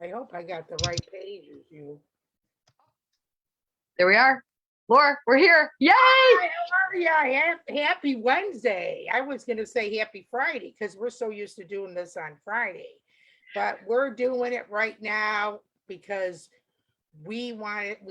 I hope I got the right pages, you. There we are. Laura, we're here. Yay! Hi, how are ya? Happy Wednesday. I was going to say happy Friday because we're so used to doing this on Friday. But we're doing it right now because we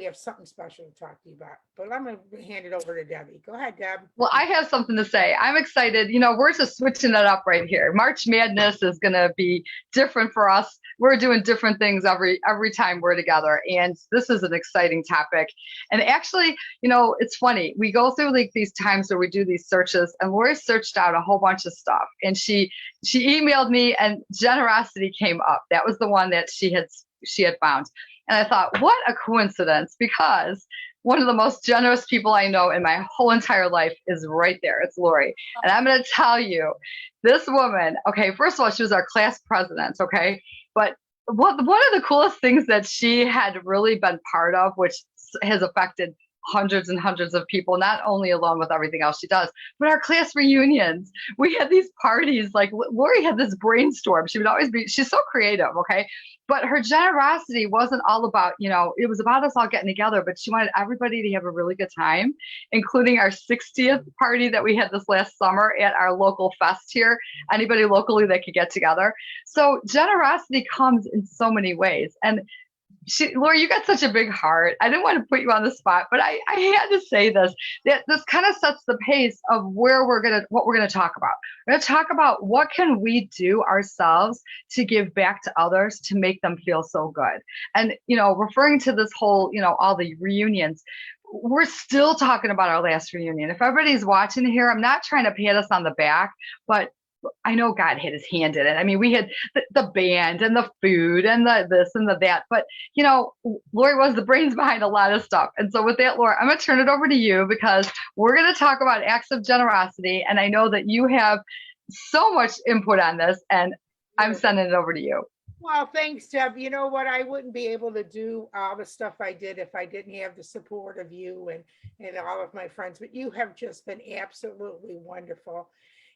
have something special to talk to you about. But I'm going to hand it over to Debbie. Go ahead, Deb. Well, I have something to say. I'm excited. You know, we're just switching it up right here. March Madness is going to be different for us. We're doing different things every time we're together, and this is an exciting topic. And actually, you know, it's funny. We go through like these times where we do these searches, and Lori searched out a whole bunch of stuff, and she emailed me, and generosity came up. That was the one that she had found, and I thought, what a coincidence, because one of the most generous people I know in my whole entire life is right there. It's Lori. And I'm going to tell you, this woman, okay, first of all, she was our class president, okay? But one of the coolest things that she had really been part of, which has affected hundreds and hundreds of people, not only along with everything else she does, but our class reunions. We had these parties, like Lori had this brainstorm. She would always be, she's so creative, okay? But her generosity wasn't all about, you know, it was about us all getting together, but she wanted everybody to have a really good time, including our 60th party that we had this last summer at our local fest here. Anybody locally that could get together. So generosity comes in so many ways. And Laura, you got such a big heart. I didn't want to put you on the spot, but I had to say this. That this kind of sets the pace of what we're gonna talk about. We're gonna talk about what can we do ourselves to give back to others to make them feel so good. And you know, referring to this whole, you know, all the reunions, we're still talking about our last reunion. If everybody's watching here, I'm not trying to pat us on the back, but I know God had his hand in it. I mean, we had the band and the food and the this and the that, but you know, Lori was the brains behind a lot of stuff. And so with that, Laura, I'm going to turn it over to you because we're going to talk about acts of generosity. And I know that you have so much input on this, and I'm sending it over to you. Well, thanks, Deb. You know what? I wouldn't be able to do all the stuff I did if I didn't have the support of you and all of my friends. But you have just been absolutely wonderful.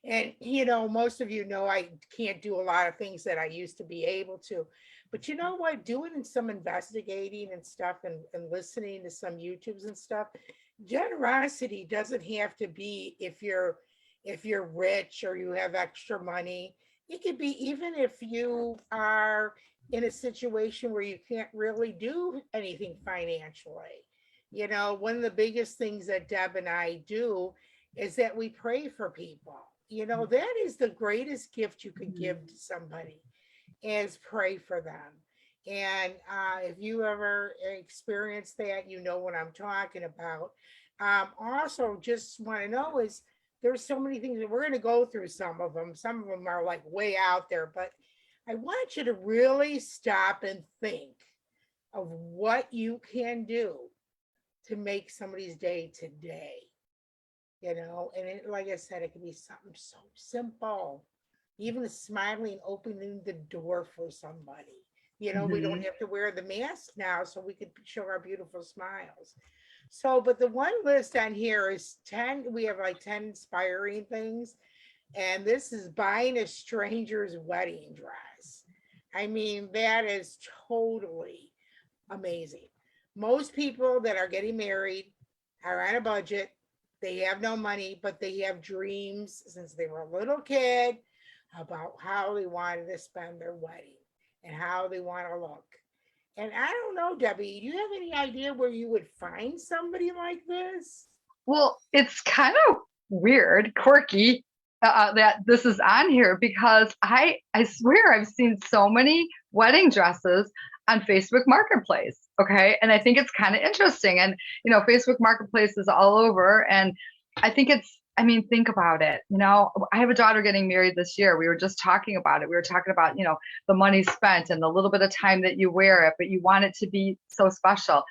And you know, most of you know I can't do a lot of things that I used to be able to. But you know what? Doing some investigating and stuff and listening to some YouTubes and stuff, generosity doesn't have to be if you're rich or you have extra money. It could be even if you are in a situation where you can't really do anything financially. You know, one of the biggest things that Deb and I do is that we pray for people. You know, that is the greatest gift you could give to somebody is pray for them. And if you ever experience that, you know what I'm talking about. Also, just want to know is there's so many things that we're going to go through some of them. Some of them are like way out there, but I want you to really stop and think of what you can do to make somebody's day today. You know, and like I said, it can be something so simple, even smiling, opening the door for somebody. You know, we don't Mm-hmm. have to wear the mask now, so we could show our beautiful smiles. So, but the one list on here is 10, we have like 10 inspiring things. And this is buying a stranger's wedding dress. I mean, that is totally amazing. Most people that are getting married are on a budget. They have no money, but they have dreams since they were a little kid about how they wanted to spend their wedding and how they want to look. And I don't know, Debbie, do you have any idea where you would find somebody like this? Well, it's kind of weird, quirky, that this is on here because I swear I've seen so many wedding dresses on Facebook Marketplace. Okay, and I think it's kind of interesting. And you know, Facebook Marketplace is all over, and I think it's. I mean, think about it. You know, I have a daughter getting married this year. We were just talking about it. We were talking about, you know, the money spent and the little bit of time that you wear it, but you want it to be so special.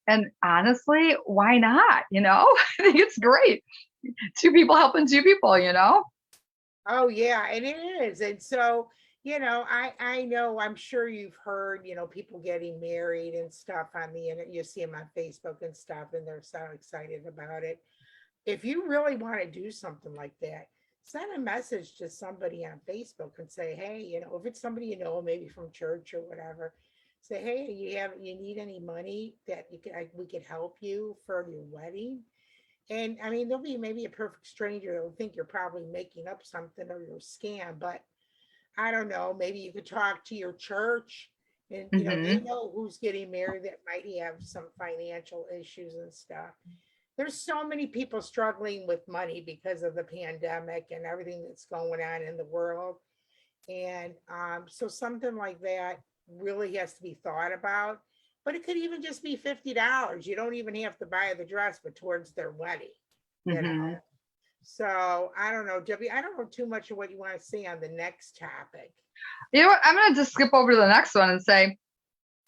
And honestly, why not? You know, I think it's great. Two people helping two people, you know? Oh yeah, and it is. And so, you know, I know I'm sure you've heard, you know, people getting married and stuff on the internet. You see them on Facebook and stuff, and they're so excited about it. If you really want to do something like that, send a message to somebody on Facebook and say, hey, you know, if it's somebody you know, maybe from church or whatever, say, hey, you need any money that we could help you for your wedding? And I mean, there'll be maybe a perfect stranger that'll think you're probably making up something or you're a scam, but I don't know, maybe you could talk to your church and, they Hmm. know who's getting married that might have some financial issues and stuff. There's so many people struggling with money because of the pandemic and everything that's going on in the world. And so something like that really has to be thought about. But it could even just be $50. You don't even have to buy the dress, but towards their wedding, you know. Hmm. So I don't know, Debbie. I don't know too much of what you want to say on the next topic. You know what? I'm going to just skip over to the next one and say,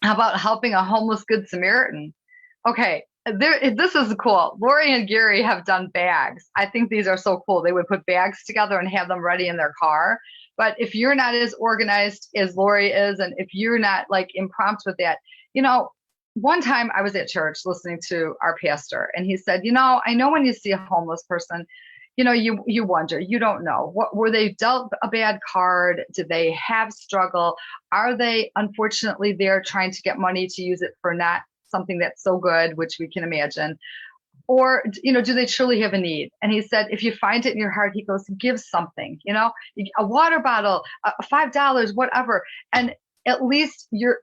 how about helping a homeless Good Samaritan? Okay, this is cool. Lori and Gary have done bags. I think these are so cool. They would put bags together and have them ready in their car. But if you're not as organized as Lori is, and if you're not like impromptu with that, you know, one time I was at church listening to our pastor, and he said, I know when you see a homeless person, you wonder, you don't know, what were they dealt a bad card? Did they have struggle? Are they unfortunately there trying to get money to use it for not something that's so good, which we can imagine? Or, do they truly have a need? And he said, if you find it in your heart, he goes, give something, a water bottle, $5, whatever. And at least you're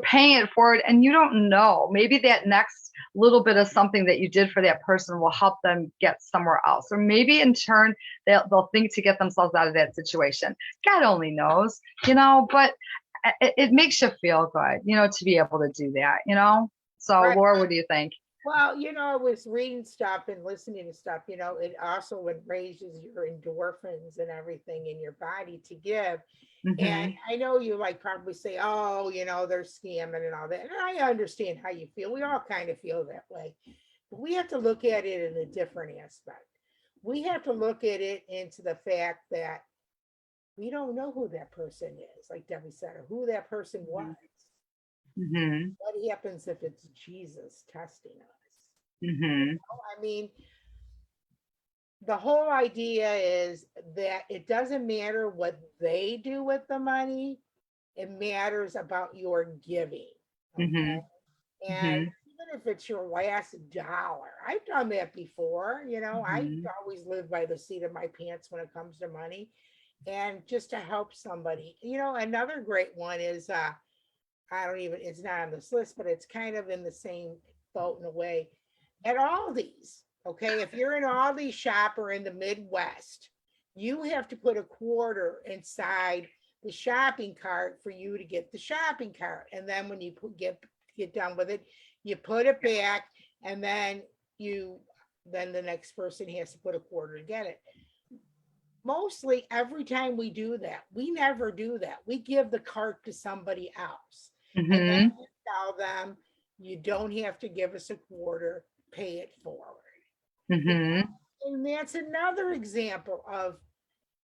paying it forward, and you don't know, maybe that next little bit of something that you did for that person will help them get somewhere else. Or maybe in turn, they'll think to get themselves out of that situation. God only knows, but it makes you feel good, to be able to do that. So Right. Laura, what do you think? Well, I was reading stuff and listening to stuff, it also raises your endorphins and everything in your body to give. And Hmm. I know you like probably say, oh, they're scamming and all that. And I understand how you feel. We all kind of feel that way. But we have to look at it in a different aspect. We have to look at it into the fact that we don't know who that person is, like Debbie said, or who that person was. Hmm. What happens if it's Jesus testing us? Hmm. I mean, the whole idea is that it doesn't matter what they do with the money, it matters about your giving. Okay. Hmm. And Hmm. even if it's your last dollar, I've done that before. I Hmm. always live by the seat of my pants when it comes to money and just to help somebody. Another great one is I don't even, it's not on this list, but it's kind of in the same boat in a way. At Aldi's, okay, if you're an Aldi shopper in the Midwest, you have to put a quarter inside the shopping cart for you to get the shopping cart. And then when you get done with it, you put it back, and then the next person has to put a quarter to get it. Mostly every time we do that, we never do that. We give the cart to somebody else. And then Hmm. we tell them, you don't have to give us a quarter, pay it forward. You Hmm. know? And that's another example of,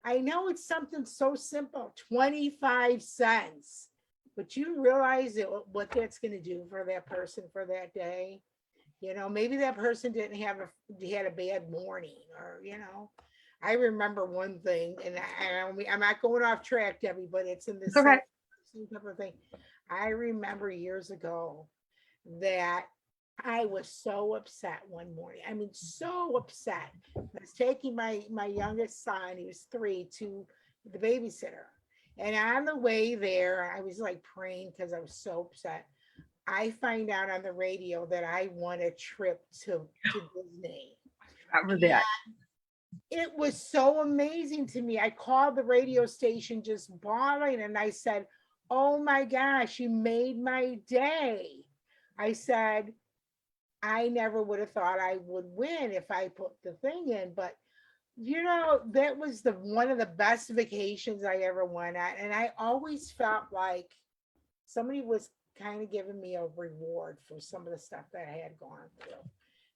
I know it's something so simple, 25 cents, but you realize what that's going to do for that person for that day. Maybe that person didn't have had a bad morning, or I remember one thing, and I'm not going off track, Debbie, but it's in the It's okay. same type of thing. I remember years ago that I was so upset one morning. I mean, so upset. I was taking my youngest son, he was 3, to the babysitter. And on the way there, I was like praying because I was so upset. I find out on the radio that I won a trip to Disney. Remember that. It was so amazing to me. I called the radio station just bawling, and I said, oh my gosh, you made my day. I said, I never would have thought I would win if I put the thing in, but that was the one of the best vacations I ever went on. And I always felt like somebody was kind of giving me a reward for some of the stuff that I had gone through.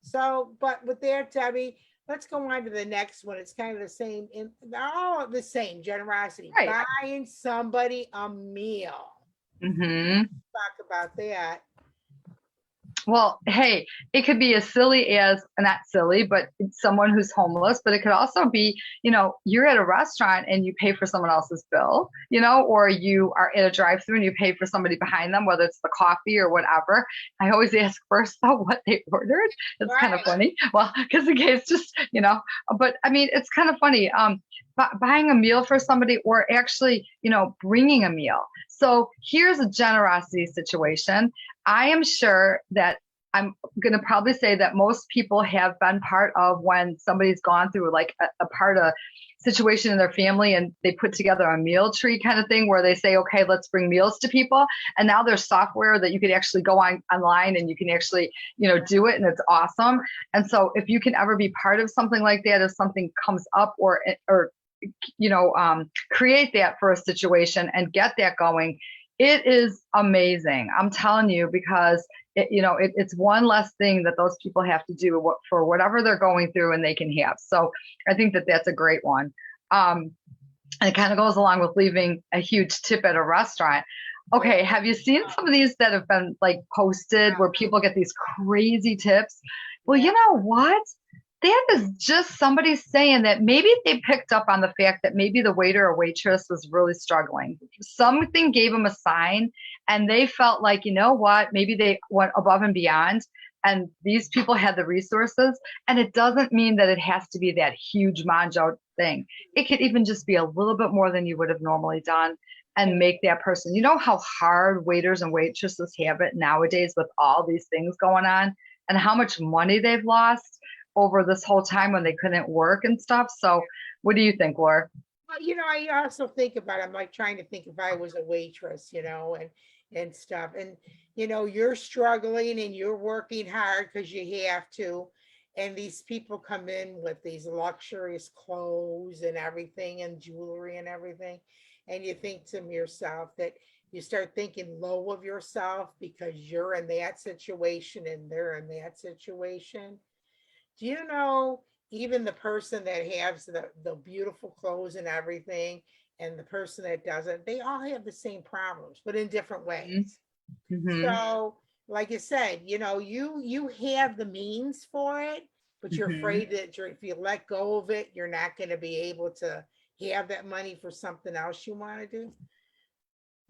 So, but with that, Debbie, let's go on to the next one. It's kind of the same, they're all the same generosity, Right. buying somebody a meal. Hmm. Talk about that. Well, hey, it could be as silly as, not silly, but it's someone who's homeless, but it could also be, you're at a restaurant and you pay for someone else's bill, or you are at a drive-through and you pay for somebody behind them, whether it's the coffee or whatever. I always ask first though what they ordered. It's kind of Right. funny. Well, because in case just, but I mean, it's kind of funny. Buying a meal for somebody or actually, bringing a meal. So here's a generosity situation. I am sure that I'm going to probably say that most people have been part of when somebody's gone through like a part of situation in their family and they put together a meal tree kind of thing where they say, okay, let's bring meals to people. And now there's software that you could actually go online and you can actually, do it. And it's awesome. And so if you can ever be part of something like that, if something comes up or create that for a situation and get that going, it is amazing. I'm telling you, because it's one less thing that those people have to do for whatever they're going through and they can have. So I think that that's a great one. And it kind of goes along with leaving a huge tip at a restaurant. Okay. Have you seen some of these that have been like posted where people get these crazy tips? Well, you know what? That is just somebody saying that maybe they picked up on the fact that maybe the waiter or waitress was really struggling. Something gave them a sign and they felt like, you know what, maybe they went above and beyond and these people had the resources. And it doesn't mean that it has to be that huge manjo thing. It could even just be a little bit more than you would have normally done and make that person, you know how hard waiters and waitresses have it nowadays with all these things going on and how much money they've lost over this whole time when they couldn't work and stuff. So what do you think, Laura? Well, I also think about, I'm like trying to think if I was a waitress, and stuff. And, you're struggling and you're working hard because you have to. And these people come in with these luxurious clothes and everything and jewelry and everything. And you think to yourself that you start thinking low of yourself because you're in that situation and they're in that situation. Do you know even the person that has the beautiful clothes and everything and the person that doesn't, they all have the same problems, but in different ways. Mm-hmm. So, like you said, you have the means for it, but you're Mm-hmm. afraid that if you let go of it, you're not going to be able to have that money for something else you want to do.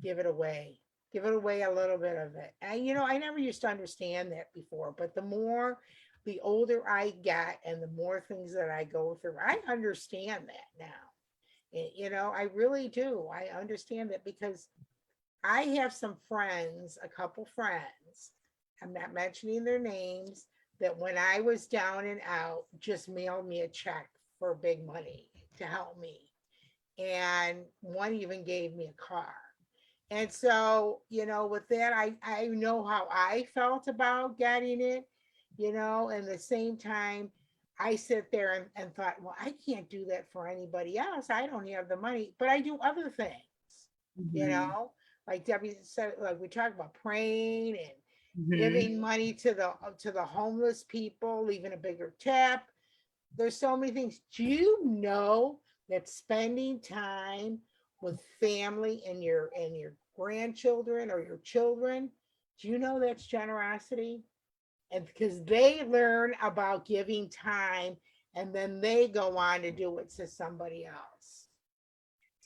Give it away. Give it away a little bit of it. And I never used to understand that before, but the older I get and the more things that I go through, I understand that now. I really do. I understand that because I have some friends, a couple friends, I'm not mentioning their names, that when I was down and out, just mailed me a check for big money to help me. And one even gave me a car. And so, with that, I know how I felt about getting it, and the same time, I sit there and thought, well, I can't do that for anybody else. I don't have the money, but I do other things, you Mm-hmm. know, like Debbie said, like we talk about praying and Mm-hmm. giving money to the homeless people, leaving a bigger tip. There's so many things. Do you know that spending time with family and your grandchildren or your children, do you know that's generosity? And because they learn about giving time and then they go on to do it to somebody else.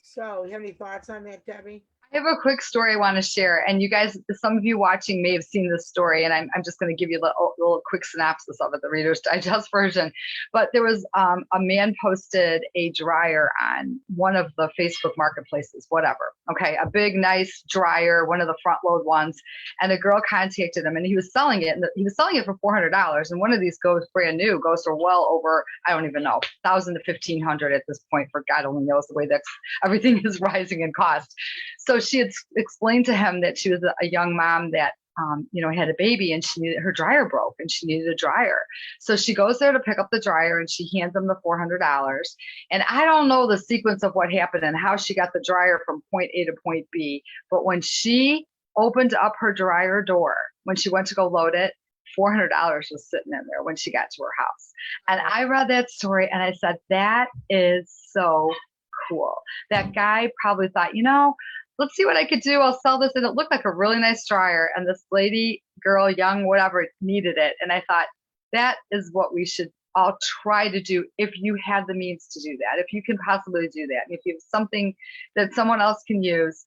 So, you have any thoughts on that, Debbie? I have a quick story I want to share, and you guys, some of you watching may have seen this story, and I'm just going to give you a little quick synopsis of it, the Reader's Digest version. But there was a man posted a dryer on one of the Facebook marketplaces, whatever. Okay, a big, nice dryer, one of the front load ones, and a girl contacted him, and he was selling it, and he was selling it for $400, and one of these goes brand new, goes for well over, I don't even know, 1,000 to 1,500 at this point. For God only knows the way that everything is rising in cost. So she had explained to him that she was a young mom that had a baby and she needed, her dryer broke and she needed a dryer. So she goes there to pick up the dryer and she hands him the $400. And I don't know the sequence of what happened and how she got the dryer from point A to point B. But when she opened up her dryer door, when she went to go load it, $400 was sitting in there when she got to her house. And I read that story and I said, that is so cool. That guy probably thought, let's see what I could do. I'll sell this. And it looked like a really nice dryer. And this lady girl, young, whatever, needed it. And I thought that is what we should all try to do if you have the means to do that, if you can possibly do that. If you have something that someone else can use,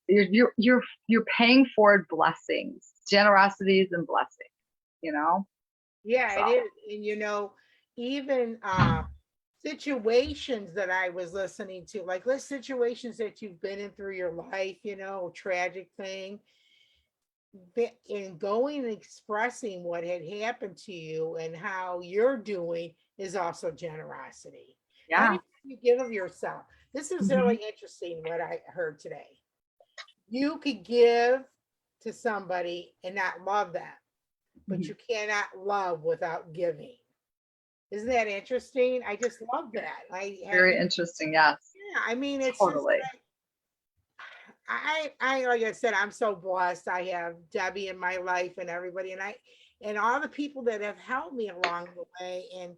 you're paying forward blessings, generosities and blessings, you know? Yeah, So, it is. And even situations that I was listening to, like list situations that you've been in through your life, tragic thing, and going and expressing what had happened to you and how you're doing is also generosity. yeah. Anything you give of yourself. This is Hmm. really interesting what I heard today. You could give to somebody and not love them, but Hmm. you cannot love without giving. Isn't that interesting? I just love that. Very interesting. Yes, Yeah, I mean, it's just totally. like I said, I'm so blessed. I have Debbie in my life and everybody, and all the people that have helped me along the way. And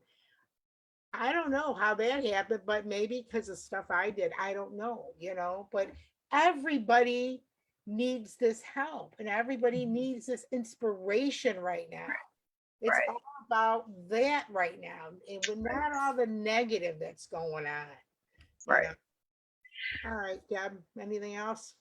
I don't know how that happened, but maybe because of stuff I did. I don't know. But everybody needs this help and everybody Mhm. needs this inspiration right now. It's Right, all about that right now, and with right, not all the negative that's going on, you know. right. All right, Deb, anything else?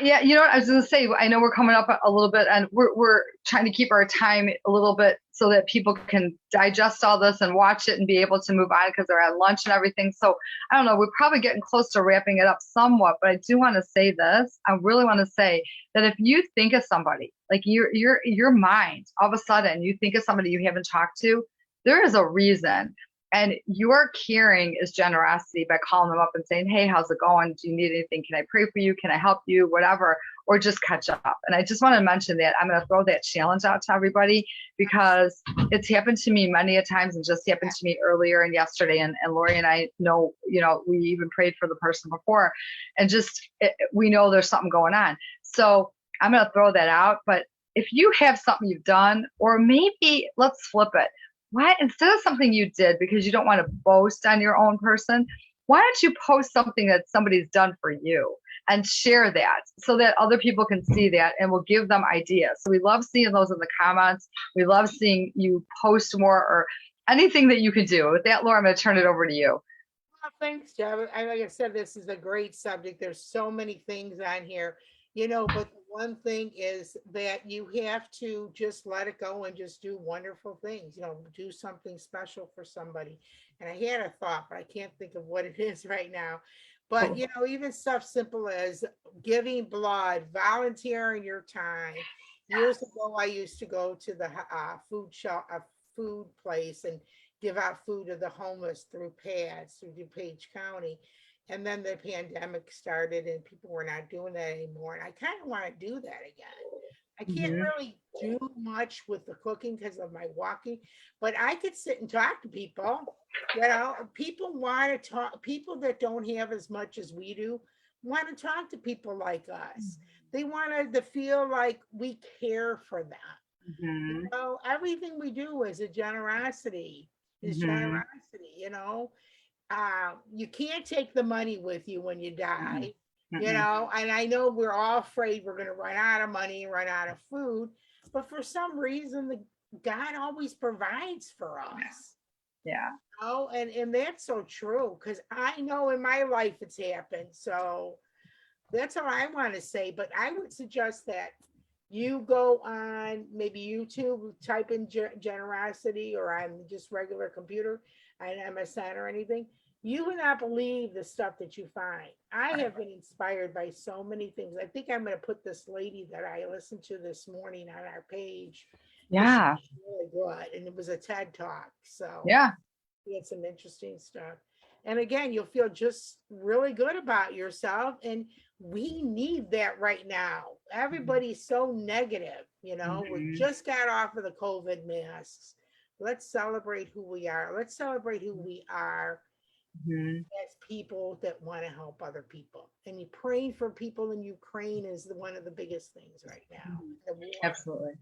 Yeah, you know what I was going to say. I know we're coming up a little bit, and we're trying to keep our time a little bit so that people can digest all this and watch it and be able to move on because they're at lunch and everything. So I don't know. We're probably getting close to wrapping it up somewhat, but I do want to say this. I really want to say that if you think of somebody, like your mind, all of a sudden you think of somebody you haven't talked to, there is a reason. And your caring is generosity by calling them up and saying, hey, how's it going? Do you need anything? Can I pray for you? Can I help you? Whatever, or just catch up. And I just want to mention that I'm going to throw that challenge out to everybody because it's happened to me many a times and just happened to me earlier and yesterday. And Lori and I know, we even prayed for the person before and we know there's something going on. So I'm going to throw that out. But if you have something you've done, or maybe let's flip it, why instead of something you did because you don't want to boast on your own person, why don't you post something that somebody's done for you and share that so that other people can see that and will give them ideas. So we love seeing those in the comments. We love seeing you post more or anything that you can do. With that, Laura, I'm going to turn it over to you. Well, thanks, Deb. Like I said, this is a great subject. There's so many things on here, but the one thing is that you have to just let it go and just do wonderful things, do something special for somebody. And I had a thought, but I can't think of what it is right now. But, even stuff simple as giving blood, volunteering your time. Years ago, I used to go to the food place and give out food to the homeless through PADS, through DuPage County. And then the pandemic started and people were not doing that anymore. And I kind of want to do that again. I can't Mm-hmm. really do much with the cooking because of my walking, but I could sit and talk to people. People want to talk, people that don't have as much as we do want to talk to people like us. They want to feel like we care for them. Mm-hmm. Everything we do is a generosity, is Mm-hmm. generosity, you can't take the money with you when you die, Mm-hmm. and I know we're all afraid we're going to run out of money, run out of food, but for some reason, God always provides for us. Yeah. Oh, and that's so true because I know in my life it's happened. So that's all I want to say. But I would suggest that you go on maybe YouTube, type in generosity or on just regular computer, on MSN or anything. You would not believe the stuff that you find. I have been inspired by so many things. I think I'm going to put this lady that I listened to this morning on our page because she's Yeah. really good. And it was a TED talk. So Yeah. we had some interesting stuff. And again, you'll feel just really good about yourself. And we need that right now. Everybody's so negative, we Mm-hmm. just got off of the COVID masks. Let's celebrate who we are. Let's celebrate who we are Mm-hmm. as people that want to help other people. And you praying for people in Ukraine is one of the biggest things right now. The war. Absolutely.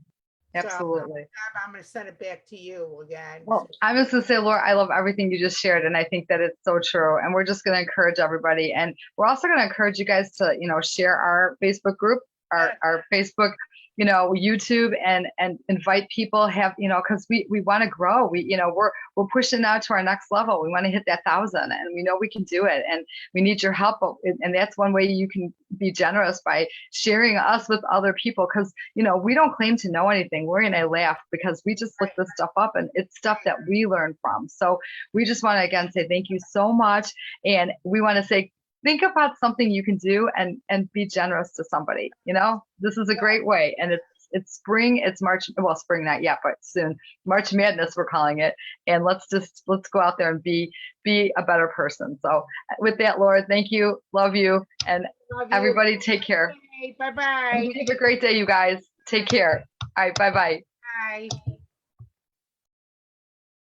So Absolutely. I'm going to send it back to you again. Well, I'm just going to say, Laura, I love everything you just shared. And I think that it's so true. And we're just going to encourage everybody. And we're also going to encourage you guys to, share our Facebook group, our Facebook YouTube and invite people, have, cause we want to grow. We're pushing out to our next level. We want to hit that 1,000, and we know we can do it, and we need your help. And that's one way you can be generous, by sharing us with other people. Cause we don't claim to know anything. Lori and I laugh because we just look this stuff up, and it's stuff that we learn from. So we just want to again say thank you so much. And we want to say, think about something you can do and be generous to somebody. This is a great way. And it's spring, it's March, well, spring not yet, but soon. March Madness, we're calling it. And let's go out there and be a better person. So with that, Laura, thank you. Love you. And Love you. everybody take care. Bye-bye. Have a great day, you guys. Take care. All right. Bye-bye. Bye.